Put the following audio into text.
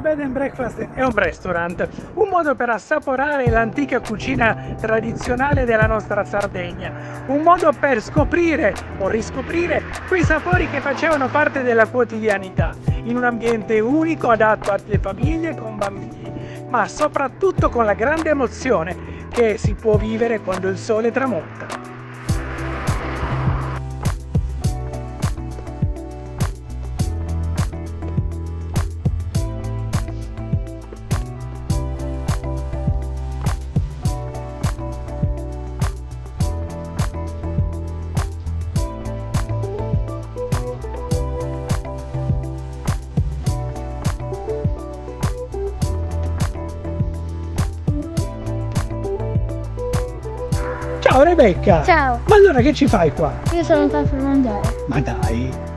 Il bed and breakfast è un restaurant, un modo per assaporare l'antica cucina tradizionale della nostra Sardegna, un modo per scoprire o riscoprire quei sapori che facevano parte della quotidianità, in un ambiente unico adatto alle famiglie con bambini, ma soprattutto con la grande emozione che si può vivere quando il sole tramonta. Ciao Rebecca! Ciao, Ma allora che ci fai qua? io sono qua per mangiare. Ma dai!